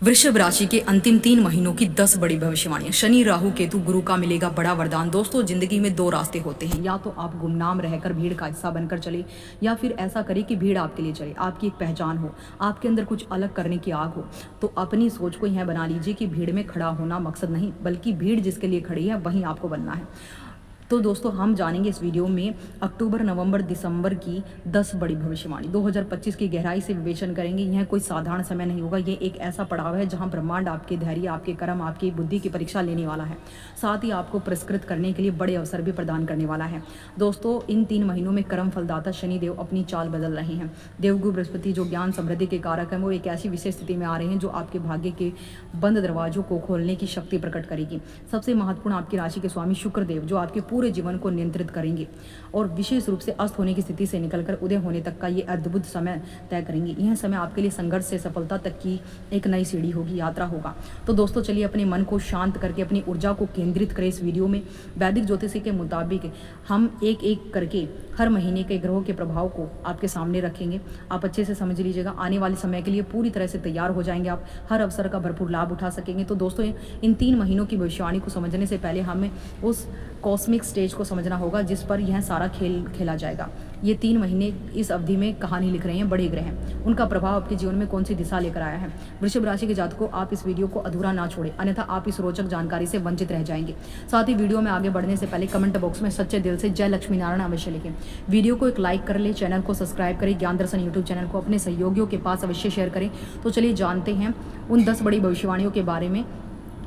वृषभ राशि के अंतिम 3 महीनों की 10 बड़ी भविष्यवाणियां। शनि राहु केतु गुरु का मिलेगा बड़ा वरदान। दोस्तों, जिंदगी में दो रास्ते होते हैं, या तो आप गुमनाम रहकर भीड़ का हिस्सा बनकर चले, या फिर ऐसा करें कि भीड़ आपके लिए चले, आपकी एक पहचान हो, आपके अंदर कुछ अलग करने की आग हो। तो अपनी सोच को यह बना लीजिए कि भीड़ में खड़ा होना मकसद नहीं, बल्कि भीड़ जिसके लिए खड़ी है वहीं आपको बनना है। तो दोस्तों, हम जानेंगे इस वीडियो में अक्टूबर, नवंबर, दिसंबर की 10 बड़ी भविष्यवाणी। 2025 की गहराई से विवेचन करेंगे। यह कोई साधारण समय नहीं होगा, ये एक ऐसा पड़ाव है जहां ब्रह्मांड आपके धैर्य, आपके कर्म, आपकी बुद्धि की परीक्षा लेने वाला है। साथ ही आपको पुरस्कृत करने के लिए बड़े अवसर भी प्रदान करने वाला है। दोस्तों, इन 3 महीनों में कर्म फलदाता शनिदेव अपनी चाल बदल रहे हैं। देवगुरु बृहस्पति जो ज्ञान समृद्धि के कारक हैं, वो एक ऐसी विशेष स्थिति में आ रहे हैं जो आपके भाग्य के बंद दरवाजों को खोलने की शक्ति प्रकट करेगी। सबसे महत्वपूर्ण, आपकी राशि के स्वामी शुक्रदेव जो आपके पूरे जीवन को नियंत्रित करेंगे और विशेष रूप से अस्त होने की स्थिति से निकलकर उदय होने तक का ये अद्भुत समय तय करेंगे। यह समय आपके लिए संघर्ष से सफलता तक की एक नई सीढ़ी होगी, यात्रा होगा। तो दोस्तों, चलिए अपने मन को शांत करके अपनी ऊर्जा को केंद्रित करें इस वीडियो में। वैदिक ज्योतिष के मुताबिक हम एक एक करके हर महीने के ग्रहों के प्रभाव को आपके सामने रखेंगे। आप अच्छे से समझ लीजिएगा, आने वाले समय के लिए पूरी तरह से तैयार हो जाएंगे, आप हर अवसर का भरपूर लाभ उठा सकेंगे। तो दोस्तों, इन 3 महीनों की भविष्यवाणी को समझने से पहले हमें उस कॉस्मिक स्टेज को समझना होगा जिस पर यह सारा खेल खेला जाएगा। ये 3 महीने इस अवधि में कहानी लिख रहे हैं बड़े ग्रह, उनका प्रभाव आपके जीवन में कौन सी दिशा लेकर आया है। वृषभ राशि के जातकों, आप इस वीडियो को अधूरा ना छोड़ें, अन्यथा आप इस रोचक जानकारी से वंचित रह जाएंगे। साथ ही वीडियो में आगे बढ़ने से पहले कमेंट बॉक्स में सच्चे दिल से जय लक्ष्मी नारायण अवश्य लिखें। वीडियो को एक लाइक कर ले, चैनल को सब्सक्राइब करें, ज्ञान दर्शन यूट्यूब चैनल को अपने सहयोगियों के पास अवश्य शेयर करें। तो चलिए जानते हैं उन 10 बड़ी भविष्यवाणियों के बारे में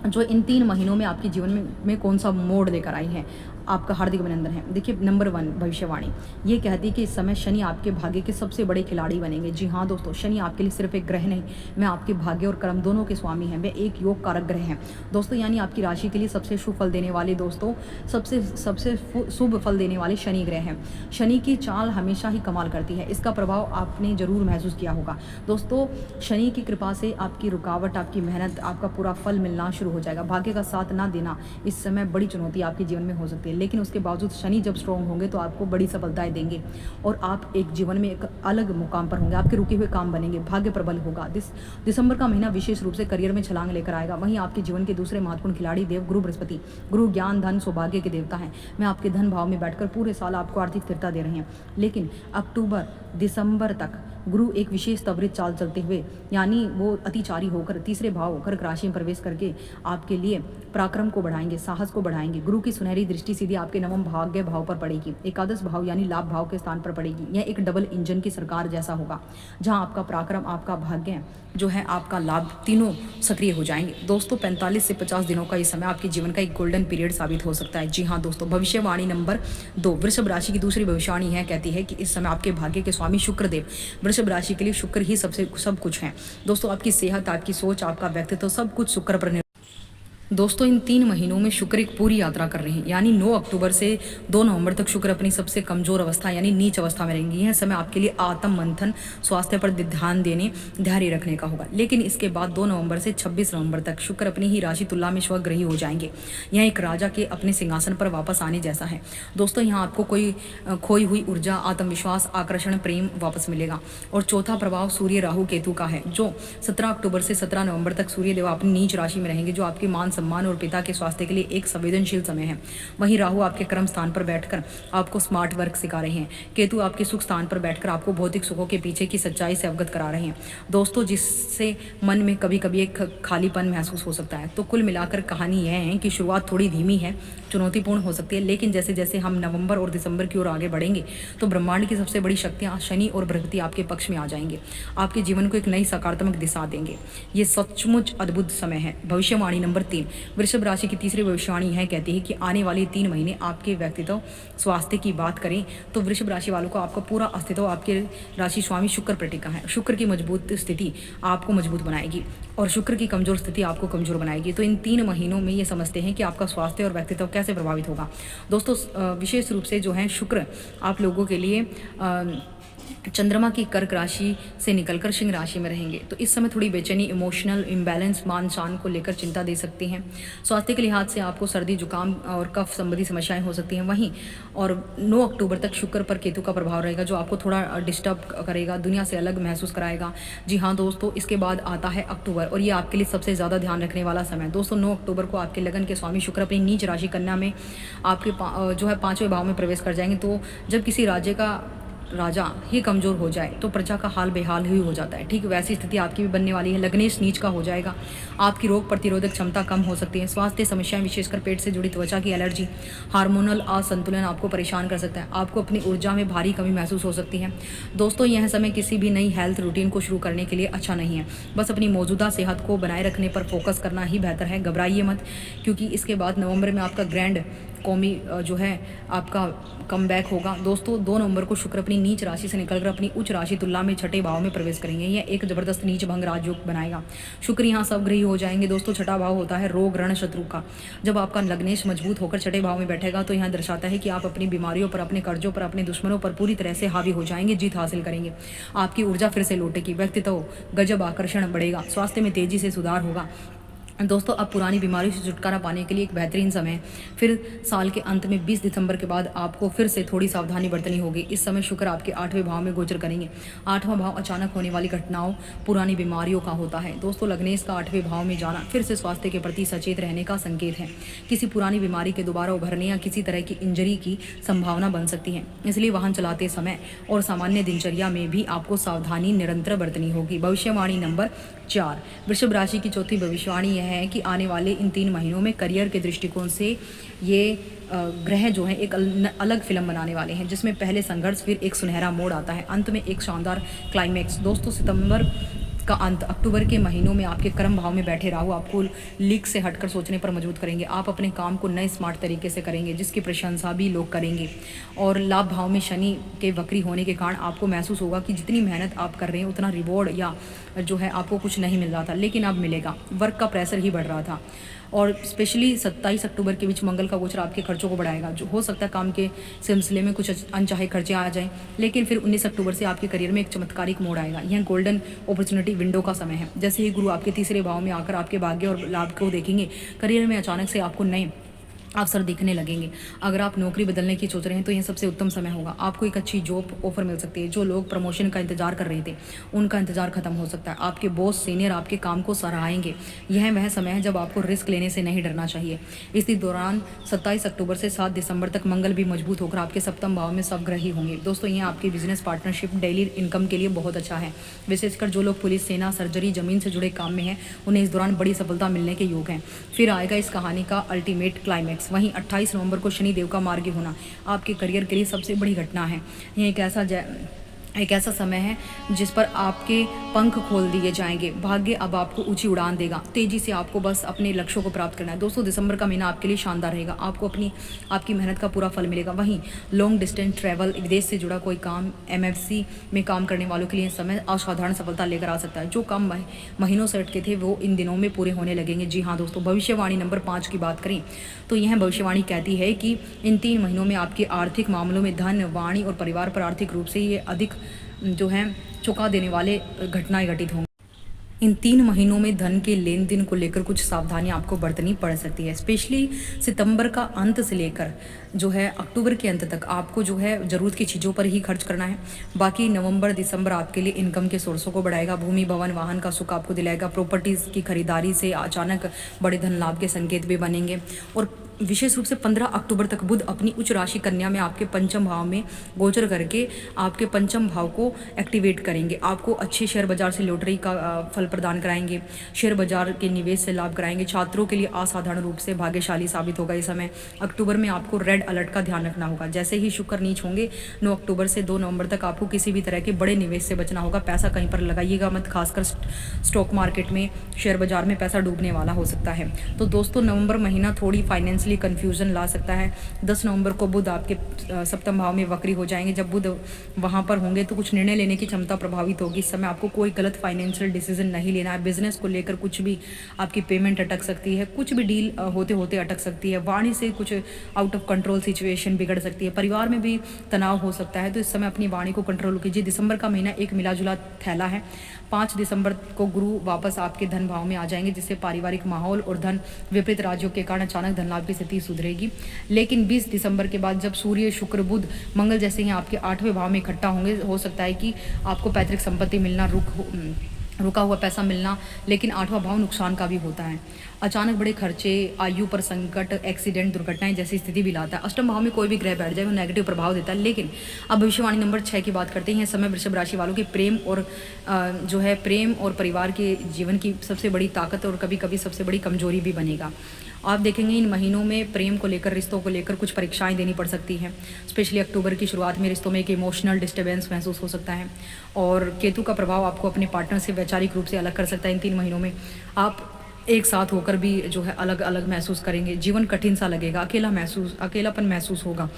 जो इन 3 महीनों में आपके जीवन में कौन सा मोड़ लेकर आई है। आपका हार्दिक अभिनंदन है। देखिए, नंबर 1 भविष्यवाणी ये कहती है कि इस समय शनि आपके भाग्य के सबसे बड़े खिलाड़ी बनेंगे। जी हाँ दोस्तों, शनि आपके लिए सिर्फ एक ग्रह नहीं, मैं आपके भाग्य और कर्म दोनों के स्वामी हैं। वे एक योग कारक ग्रह हैं दोस्तों, यानी आपकी राशि के लिए सबसे शुभ फल देने वाले दोस्तों, सबसे शुभ फल देने वाले शनि ग्रह हैं। शनि की चाल हमेशा ही कमाल करती है, इसका प्रभाव आपने जरूर महसूस किया होगा। दोस्तों, शनि की कृपा से आपकी रुकावट, आपकी मेहनत, आपका पूरा फल मिलना शुरू हो जाएगा। भाग्य का साथ ना देना इस समय बड़ी चुनौती आपके जीवन में हो सकती है, लेकिन उसके बावजूद शनि जब स्ट्रॉन्ग होंगे तो आपको बड़ी सफलताएं देंगे और आप एक जीवन में एक अलग मुकाम पर होंगे। आपके रुके हुए काम बनेंगे, भाग्य प्रबल होगा। दिसंबर का महीना विशेष रूप से करियर में छलांग लेकर आएगा। वहीं आपके जीवन के दूसरे महत्वपूर्ण खिलाड़ी देव गुरु बृहस्पति, गुरु ज्ञान, धन, सौभाग्य के देवता हैं। मैं आपके धन भाव में बैठकर पूरे साल आपको आर्थिक स्थिरता दे रहे हैं, लेकिन अक्टूबर दिसंबर तक गुरु एक विशेष त्वरित चाल चलते हुए, यानी वो अतिचारी होकर तीसरे भाव होकर राशि में प्रवेश करके आपके लिए पराक्रम को बढ़ाएंगे, साहस को बढ़ाएंगे। गुरु की सुनहरी दृष्टि सीधी आपके नवम भाग्य भाव पर पड़ेगी, एकादश भाव यानी लाभ भाव के स्थान पर पड़ेगी। यह एक डबल इंजन की सरकार जैसा होगा, जहां आपका पराक्रम, आपका भाग्य जो है, आपका लाभ, तीनों सक्रिय हो जाएंगे। दोस्तों, 45 से 50 दिनों का ये समय आपके जीवन का एक गोल्डन पीरियड साबित हो सकता है। जी हाँ दोस्तों, भविष्यवाणी नंबर 2 वृषभ राशि की दूसरी भविष्यवाणी है कहती है कि इस समय आपके भाग्य के स्वामी शुक्रदेव, वृषभ राशि के लिए शुक्र ही सब कुछ है। दोस्तों, आपकी सेहत, आपकी सोच, आपका व्यक्तित्व सब कुछ शुक्र पर। दोस्तों, इन 3 महीनों में शुक्र एक पूरी यात्रा कर रहे हैं, यानी 9 अक्टूबर से 2 नवंबर तक शुक्र अपनी सबसे कमजोर अवस्था यानी नीच अवस्था में रहेंगे। यह समय आपके लिए आत्म मंथन, स्वास्थ्य पर ध्यान देने, धैर्य रखने का होगा। लेकिन इसके बाद 2 नवंबर से 26 नवंबर तक शुक्र अपनी ही राशि तुला में स्वग्रही हो जाएंगे। यह एक राजा के अपने सिंहासन पर वापस आने जैसा है। दोस्तों, यहाँ आपको कोई खोई हुई ऊर्जा, आत्मविश्वास, आकर्षण, प्रेम वापस मिलेगा। और चौथा प्रभाव सूर्य राहु केतु का है, जो 17 अक्टूबर से 17 नवंबर तक सूर्य देव अपनी नीच राशि में रहेंगे, जो आपके मान सम्मान और पिता के स्वास्थ्य के लिए एक संवेदनशील समय है। वहीं राहु आपके कर्म स्थान पर बैठकर आपको स्मार्ट वर्क सिखा रहे हैं। केतु आपके सुख स्थान पर बैठकर आपको भौतिक सुखों के पीछे की सच्चाई से अवगत करा रहे हैं दोस्तों, जिससे मन में कभी कभी एक खालीपन महसूस हो सकता है। तो कुल मिलाकर कहानी यह है कि शुरुआत थोड़ी धीमी है, चुनौतीपूर्ण हो सकती है, लेकिन जैसे जैसे हम नवंबर और दिसंबर की ओर आगे बढ़ेंगे तो ब्रह्मांड की सबसे बड़ी शक्तियां शनि और बृहस्पति आपके पक्ष में आ जाएंगे, आपके जीवन को एक नई सकारात्मक दिशा देंगे। ये सचमुच अद्भुत समय है। भविष्यवाणी नंबर 3 वृषभ राशि की तीसरी भविष्यवाणी है कहती है कि आने वाले 3 महीने आपके व्यक्तित्व, स्वास्थ्य की बात करें तो वृषभ राशि वालों को आपका पूरा अस्तित्व आपके राशि स्वामी शुक्र पर टिका है। शुक्र की मजबूत स्थिति आपको मजबूत बनाएगी और शुक्र की कमजोर स्थिति आपको कमजोर बनाएगी। तो इन 3 महीनों में ये समझते हैं कि आपका स्वास्थ्य और व्यक्तित्व कैसे प्रभावित होगा। दोस्तों, विशेष रूप से जो है शुक्र आप लोगों के लिए चंद्रमा की कर्क राशि से निकलकर सिंह राशि में रहेंगे, तो इस समय थोड़ी बेचैनी, इमोशनल इम्बैलेंस, मान शान को लेकर चिंता दे सकती हैं। स्वास्थ्य के लिहाज से आपको सर्दी, जुकाम और कफ संबंधी समस्याएं हो सकती हैं। वहीं और 9 अक्टूबर तक शुक्र पर केतु का प्रभाव रहेगा, जो आपको थोड़ा डिस्टर्ब करेगा, दुनिया से अलग महसूस कराएगा। जी हाँ दोस्तों, इसके बाद आता है अक्टूबर, और ये आपके लिए सबसे ज़्यादा ध्यान रखने वाला समय। दोस्तों 9 अक्टूबर को आपके लगन के स्वामी शुक्र अपनी नीच राशि कन्या में आपके जो है 5वें भाव में प्रवेश कर जाएंगे। तो जब किसी राज्य का राजा ही कमज़ोर हो जाए तो प्रजा का हाल बेहाल ही हो जाता है। ठीक वैसी स्थिति आपकी भी बनने वाली है। लग्नेश नीच का हो जाएगा, आपकी रोग प्रतिरोधक क्षमता कम हो सकती है। स्वास्थ्य समस्याएं, विशेषकर पेट से जुड़ी त्वचा की एलर्जी, हार्मोनल असंतुलन आपको परेशान कर सकता है। आपको अपनी ऊर्जा में भारी कमी महसूस हो सकती है। दोस्तों यह समय किसी भी नई हेल्थ रूटीन को शुरू करने के लिए अच्छा नहीं है। बस अपनी मौजूदा सेहत को बनाए रखने पर फोकस करना ही बेहतर है। घबराइए मत, क्योंकि इसके बाद नवंबर में आपका ग्रैंड कौमी जो है आपका कम बैक होगा। दोस्तों 2 नवंबर को शुक्र अपनी नीच राशि से निकलकर अपनी उच्च राशि तुला में 6ठे भाव में प्रवेश करेंगे। यह एक जबरदस्त नीच भंग राजयोग बनाएगा। शुक्र यहाँ सब ग्रही हो जाएंगे। दोस्तों 6ठा भाव होता है रोग, रण, शत्रु का। जब आपका लग्नेश मजबूत होकर 6ठे भाव में बैठेगा तो यहाँ दर्शाता है कि आप अपनी बीमारियों पर, अपने कर्जों पर, अपने दुश्मनों पर पूरी तरह से हावी हो जाएंगे, जीत हासिल करेंगे। आपकी ऊर्जा फिर से लौटेगी, व्यक्तित्व गजब आकर्षण बढ़ेगा, स्वास्थ्य में तेजी से सुधार होगा। दोस्तों अब पुरानी बीमारियों से छुटकारा पाने के लिए एक बेहतरीन समय है। फिर साल के अंत में 20 दिसंबर के बाद आपको फिर से थोड़ी सावधानी बरतनी होगी। इस समय शुक्र आपके 8वें भाव में गोचर करेंगे। 8वां भाव अचानक होने वाली घटनाओं, पुरानी बीमारियों का होता है। दोस्तों लग्नेश का 8वें भाव में जाना फिर से स्वास्थ्य के प्रति सचेत रहने का संकेत है। किसी पुरानी बीमारी के दोबारा उभरने या किसी तरह की इंजरी की संभावना बन सकती है। इसलिए वाहन चलाते समय और सामान्य दिनचर्या में भी आपको सावधानी निरंतर बरतनी होगी। भविष्यवाणी नंबर 4, वृषभ राशि की चौथी भविष्यवाणी यह है कि आने वाले इन 3 महीनों में करियर के दृष्टिकोण से ये ग्रह जो है एक अलग फिल्म बनाने वाले हैं, जिसमें पहले संघर्ष, फिर एक सुनहरा मोड़ आता है, अंत में एक शानदार क्लाइमैक्स। दोस्तों सितंबर का अंत, अक्टूबर के महीनों में आपके कर्म भाव में बैठे राहु आपको लीक से हटकर सोचने पर मजबूर करेंगे। आप अपने काम को नए स्मार्ट तरीके से करेंगे, जिसकी प्रशंसा भी लोग करेंगे। और लाभ भाव में शनि के वक्री होने के कारण आपको महसूस होगा कि जितनी मेहनत आप कर रहे हैं उतना रिवॉर्ड या जो है आपको कुछ नहीं मिल रहा था, लेकिन अब मिलेगा। वर्क का प्रेशर ही बढ़ रहा था। और स्पेशली 27 अक्टूबर के बीच मंगल का गोचर आपके खर्चों को बढ़ाएगा। जो हो सकता है काम के सिलसिले में कुछ अनचाहे खर्चे आ जाएं, लेकिन फिर 19 अक्टूबर से आपके करियर में एक चमत्कारिक मोड़ आएगा। यह गोल्डन अपॉर्चुनिटी विंडो का समय है। जैसे ही गुरु आपके तीसरे भाव में आकर आपके भाग्य और लाभ को देखेंगे, करियर में अचानक से आपको नए अवसर दिखने लगेंगे। अगर आप नौकरी बदलने की सोच रहे हैं तो यह सबसे उत्तम समय होगा। आपको एक अच्छी जॉब ऑफर मिल सकती है। जो लोग प्रमोशन का इंतजार कर रहे थे उनका इंतजार खत्म हो सकता है। आपके बॉस, सीनियर आपके काम को सराहेंगे। यह वह समय है जब आपको रिस्क लेने से नहीं डरना चाहिए। इसी दौरान 27 अक्टूबर से 7 दिसंबर तक मंगल भी मजबूत होकर आपके सप्तम भाव में सबग्रही होंगे। दोस्तों यह आपकी बिजनेस पार्टनरशिप, डेली इनकम के लिए बहुत अच्छा है। विशेषकर जो लोग पुलिस, सेना, सर्जरी, जमीन से जुड़े काम में हैं, उन्हें इस दौरान बड़ी सफलता मिलने के योग हैं। फिर आएगा इस कहानी का अल्टीमेट क्लाइमैक्स। वहीं 28 नवंबर को शनि देव का मार्गी होना आपके करियर के लिए सबसे बड़ी घटना है। यह एक ऐसा समय है जिस पर आपके पंख खोल दिए जाएंगे। भाग्य अब आपको ऊंची उड़ान देगा। तेजी से आपको बस अपने लक्ष्यों को प्राप्त करना है। दोस्तों दिसंबर का महीना आपके लिए शानदार रहेगा। आपको आपकी मेहनत का पूरा फल मिलेगा। वहीं लॉन्ग डिस्टेंस ट्रैवल, विदेश से जुड़ा कोई काम, MFC में काम करने वालों के लिए समय असाधारण सफलता लेकर आ सकता है। जो काम महीनों से अटके थे वो इन दिनों में पूरे होने लगेंगे। जी हाँ दोस्तों, भविष्यवाणी नंबर 5 की बात करें तो यह भविष्यवाणी कहती है कि इन 3 महीनों में आपके आर्थिक मामलों में धन, वाणी और परिवार पर आर्थिक रूप से ये अधिक जो है चुका देने वाले घटनाएं घटित होंगी। इन 3 महीनों में धन के लेन देन को लेकर कुछ सावधानियां आपको बरतनी पड़ सकती है। स्पेशली सितंबर का अंत से लेकर जो है अक्टूबर के अंत तक आपको जो है ज़रूरत की चीज़ों पर ही खर्च करना है। बाकी नवंबर दिसंबर आपके लिए इनकम के सोर्सों को बढ़ाएगा। भूमि, भवन, वाहन का सुख आपको दिलाएगा। प्रॉपर्टीज़ की खरीदारी से अचानक बड़े धन लाभ के संकेत भी बनेंगे। और विशेष रूप से 15 अक्टूबर तक बुध अपनी उच्च राशि कन्या में आपके पंचम भाव में गोचर करके आपके पंचम भाव को एक्टिवेट करेंगे। आपको अच्छे शेयर बाजार से लॉटरी का फल प्रदान कराएंगे। शेयर बाजार के निवेश से लाभ कराएंगे। छात्रों के लिए असाधारण रूप से भाग्यशाली साबित होगा इस समय। अक्टूबर में आपको रेड अलर्ट का ध्यान रखना होगा। जैसे ही शुक्र नीच होंगे 9 अक्टूबर से 2 नवंबर तक आपको किसी भी तरह के बड़े निवेश से बचना होगा। पैसा कहीं पर लगाइएगा मत, खासकर स्टॉक मार्केट में, शेयर बाजार में पैसा डूबने वाला हो सकता है। तो दोस्तों नवंबर महीना थोड़ी फाइनेंशियली लिए कन्फ्यूज़न ला सकता है। 10 नवंबर को बुध आपके सप्तम भाव में वक्री हो जाएंगे। जब बुध वहाँ पर होंगे तो कुछ निर्णय लेने की क्षमता प्रभावित होगी। इस समय आपको कोई गलत फाइनेंशियल डिसीजन नहीं लेना है। बिजनेस को लेकर कुछ भी आपकी पेमेंट अटक सकती है, कुछ भी डील होते होते अटक सकती है। वाणी से कुछ आउट ऑफ कंट्रोल सिचुएशन बिगड़ सकती है। परिवार में भी तनाव हो सकता है, तो इस समय अपनी वाणी को कंट्रोल कीजिए। दिसंबर का महीना एक मिला-जुला थैला है। 5 दिसंबर को गुरु वापस आपके धन भाव में आ जाएंगे, जिससे पारिवारिक माहौल और धन विपरीत राज्यों के कारण अचानक धन लाभ की स्थिति सुधरेगी। लेकिन 20 दिसंबर के बाद जब सूर्य, शुक्र, बुध, मंगल जैसे ही आपके 8वें भाव में इकट्ठा होंगे, हो सकता है कि आपको पैतृक संपत्ति मिलना, रुका हुआ पैसा मिलना, लेकिन 8वां भाव नुकसान का भी होता है। अचानक बड़े खर्चे, आयु पर संकट, एक्सीडेंट, दुर्घटनाएं जैसी स्थिति भी लाता है। अष्टम भाव में कोई भी ग्रह बैठ जाए वो नेगेटिव प्रभाव देता है। लेकिन अब भविष्यवाणी नंबर 6 की बात करते हैं। समय वृषभ राशि वालों के प्रेम और प्रेम और परिवार के जीवन की सबसे बड़ी ताकत और कभी कभी सबसे बड़ी कमजोरी भी बनेगा। आप देखेंगे इन महीनों में प्रेम को लेकर, रिश्तों को लेकर कुछ परीक्षाएं देनी पड़ सकती हैं। स्पेशली अक्टूबर की शुरुआत में रिश्तों में एक इमोशनल डिस्टर्बेंस महसूस हो सकता है, और केतु का प्रभाव आपको अपने पार्टनर से वैचारिक रूप से अलग कर सकता है। इन 3 महीनों में आप एक साथ होकर भी अलग अलग महसूस करेंगे। जीवन कठिन सा लगेगा, अकेलापन महसूस होगा।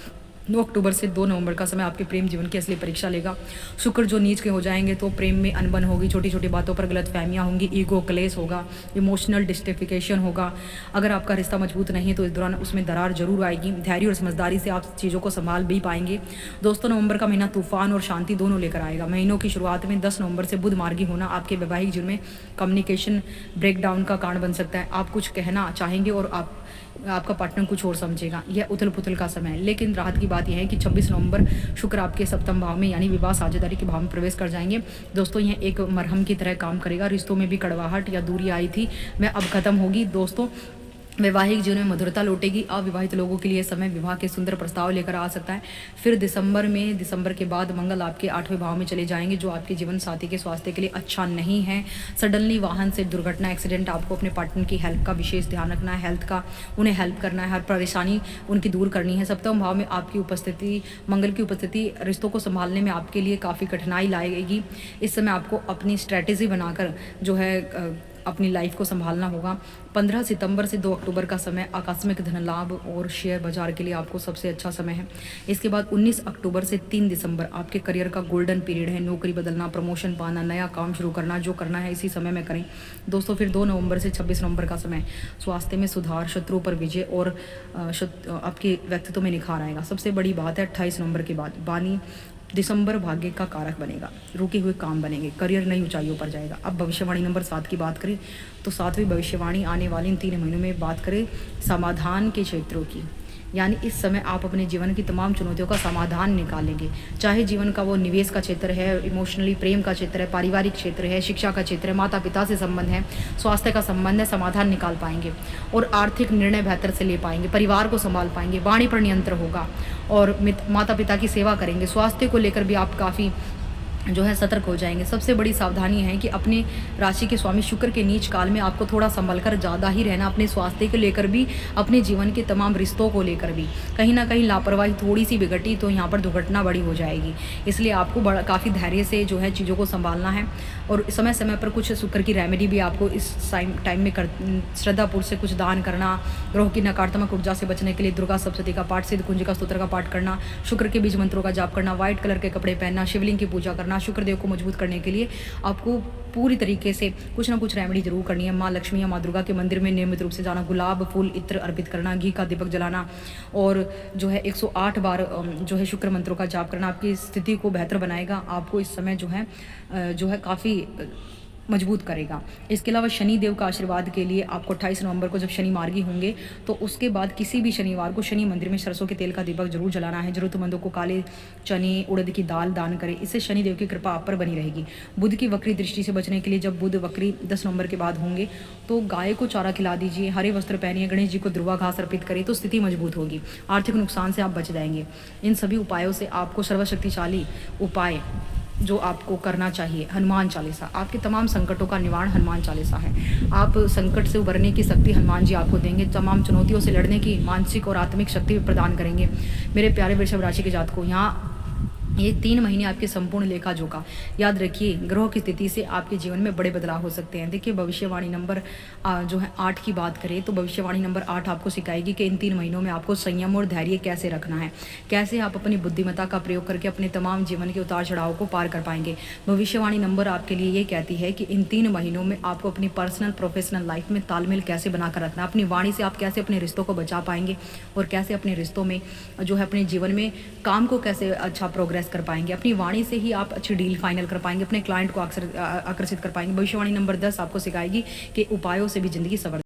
9 अक्टूबर से 2 नवंबर का समय आपके प्रेम जीवन की असली परीक्षा लेगा। शुक्र जो नीच के हो जाएंगे तो प्रेम में अनबन होगी, छोटी छोटी बातों पर गलत फहमियाँ होंगी, ईगो क्लेश होगा, इमोशनल डिस्टिफिकेशन होगा। अगर आपका रिश्ता मजबूत नहीं है तो इस दौरान उसमें दरार जरूर आएगी। धैर्य और समझदारी से आप चीज़ों को संभाल भी पाएंगे। दोस्तों, नवंबर का महीना तूफान और शांति दोनों लेकर आएगा। महीनों की शुरुआत में 10 नवंबर से बुध मार्गी होना आपके वैवाहिक जीवन में कम्युनिकेशन ब्रेकडाउन का कारण बन सकता है। आप कुछ कहना चाहेंगे और आपका पार्टनर कुछ और समझेगा। यह उथल पुथल का समय है। लेकिन राहत की बात यह है कि 26 नवंबर शुक्र आपके सप्तम भाव में यानी विवाह साझेदारी के भाव में प्रवेश कर जाएंगे। दोस्तों, यह एक मरहम की तरह काम करेगा। रिश्तों में भी कड़वाहट या दूरी आई थी वह अब खत्म होगी। दोस्तों, वैवाहिक जीवन में मधुरता लौटेगी। अविवाहित लोगों के लिए समय विवाह के सुंदर प्रस्ताव लेकर आ सकता है। फिर दिसंबर के बाद मंगल आपके 8वें भाव में चले जाएंगे, जो आपके जीवन साथी के स्वास्थ्य के लिए अच्छा नहीं है। सडनली वाहन से दुर्घटना, एक्सीडेंट, आपको अपने पार्टनर की हेल्थ का विशेष ध्यान रखना है। हेल्थ का उन्हें हेल्प करना है, हर परेशानी उनकी दूर करनी है। सप्तम भाव में आपकी उपस्थिति, मंगल की उपस्थिति रिश्तों को संभालने में आपके लिए काफ़ी कठिनाई लाएगी। इस समय आपको अपनी स्ट्रैटेजी बनाकर अपनी लाइफ को संभालना होगा। 15 सितंबर से 2 अक्टूबर का समय आकस्मिक धन लाभ और शेयर बाजार के लिए आपको सबसे अच्छा समय है। इसके बाद 19 अक्टूबर से 3 दिसंबर आपके करियर का गोल्डन पीरियड है। नौकरी बदलना, प्रमोशन पाना, नया काम शुरू करना, जो करना है इसी समय में करें। दोस्तों, फिर 2 नवंबर से 26 नवंबर का समय स्वास्थ्य में सुधार, शत्रुओं पर विजय और आपके व्यक्तित्व में निखार आएगा। सबसे बड़ी बात है 28 नवंबर के बाद दिसंबर भाग्य का कारक बनेगा। रुके हुए काम बनेंगे, करियर नई ऊंचाइयों पर जाएगा। अब भविष्यवाणी नंबर 7 की बात करें तो 7वीं भविष्यवाणी आने वाले इन 3 महीनों में बात करें समाधान के क्षेत्रों की, यानी इस समय आप अपने जीवन की तमाम चुनौतियों का समाधान निकालेंगे। चाहे जीवन का वो निवेश का क्षेत्र है, इमोशनली प्रेम का क्षेत्र है, पारिवारिक क्षेत्र है, शिक्षा का क्षेत्र है, माता पिता से संबंध है, स्वास्थ्य का संबंध है, समाधान निकाल पाएंगे और आर्थिक निर्णय बेहतर से ले पाएंगे, परिवार को संभाल पाएंगे, वाणी पर नियंत्रण होगा और माता पिता की सेवा करेंगे। स्वास्थ्य को लेकर भी आप काफ़ी सतर्क हो जाएंगे। सबसे बड़ी सावधानी है कि अपने राशि के स्वामी शुक्र के नीच काल में आपको थोड़ा संभल कर ज़्यादा ही रहना, अपने स्वास्थ्य को लेकर भी, अपने जीवन के तमाम रिश्तों को लेकर भी। कहीं ना कहीं लापरवाही थोड़ी सी बिगड़ी तो यहाँ पर दुर्घटना बड़ी हो जाएगी। इसलिए आपको काफ़ी धैर्य से चीज़ों को संभालना है और समय समय पर कुछ शुक्र की रेमेडी भी आपको इस टाइम में श्रद्धापूर्व से कुछ दान करना, ग्रह की नकारात्मक ऊर्जा से बचने के लिए दुर्गा सप्तशती का पाठ, सिद्ध कुंजिका स्तोत्र का पाठ करना, शुक्र के बीज मंत्रों का जाप करना, व्हाइट कलर के कपड़े पहनना, शिवलिंग की पूजा करना। शुक्रदेव को मजबूत करने के लिए आपको पूरी तरीके से कुछ ना कुछ रेमेडी जरूर करनी है। माँ लक्ष्मी या माँ दुर्गा के मंदिर में नियमित रूप से जाना, गुलाब फूल इत्र अर्पित करना, घी का दीपक जलाना और 108 बार शुक्र मंत्रों का जाप करना आपकी स्थिति को बेहतर बनाएगा। आपको इस समय काफ़ी मजबूत करेगा। इसके अलावा शनि देव का आशीर्वाद के लिए आपको 28 नवंबर को जब शनि मार्गी होंगे तो उसके बाद किसी भी शनिवार को शनि मंदिर में सरसों के तेल का दीपक जरूर जलाना है। जरूरतमंदों को काले चने, उड़द की दाल दान करें, इससे शनि देव की कृपा आप पर बनी रहेगी। बुध की वक्री दृष्टि से बचने के लिए जब बुध वक्री 10 नवंबर के बाद होंगे तो गाय को चारा खिला दीजिए, हरे वस्त्र पहनिए, गणेश जी को ध्रुवा घास अर्पित करें तो स्थिति मजबूत होगी। आर्थिक नुकसान से आप बच जाएंगे। इन सभी उपायों से आपको सर्वशक्तिशाली उपाय जो आपको करना चाहिए, हनुमान चालीसा। आपके तमाम संकटों का निवारण हनुमान चालीसा है। आप संकट से उबरने की शक्ति हनुमान जी आपको देंगे, तमाम चुनौतियों से लड़ने की मानसिक और आत्मिक शक्ति प्रदान करेंगे। मेरे प्यारे वृषभ राशि के जातकों, यहाँ ये 3 महीने आपके संपूर्ण लेखा जोखा। याद रखिए, ग्रहों की स्थिति से आपके जीवन में बड़े बदलाव हो सकते हैं। देखिए, भविष्यवाणी नंबर जो है 8 की बात करें तो भविष्यवाणी नंबर 8 आपको सिखाएगी कि इन 3 महीनों में आपको संयम और धैर्य कैसे रखना है, कैसे आप अपनी बुद्धिमत्ता का प्रयोग करके अपने तमाम जीवन के उतार चढ़ाव को पार कर पाएंगे। भविष्यवाणी नंबर आपके लिए ये कहती है कि इन 3 महीनों में आपको अपनी पर्सनल प्रोफेशनल लाइफ में तालमेल कैसे बनाकर रखना है, अपनी वाणी से आप कैसे अपने रिश्तों को बचा पाएंगे और कैसे अपने रिश्तों में जो है अपने जीवन में काम को कैसे अच्छा प्रोग्रेस कर पाएंगे। अपनी वाणी से ही आप अच्छी डील फाइनल कर पाएंगे, अपने क्लाइंट को अक्सर आकर्षित कर पाएंगे। भविष्यवाणी नंबर 10 आपको सिखाएगी कि उपायों से भी जिंदगी सवर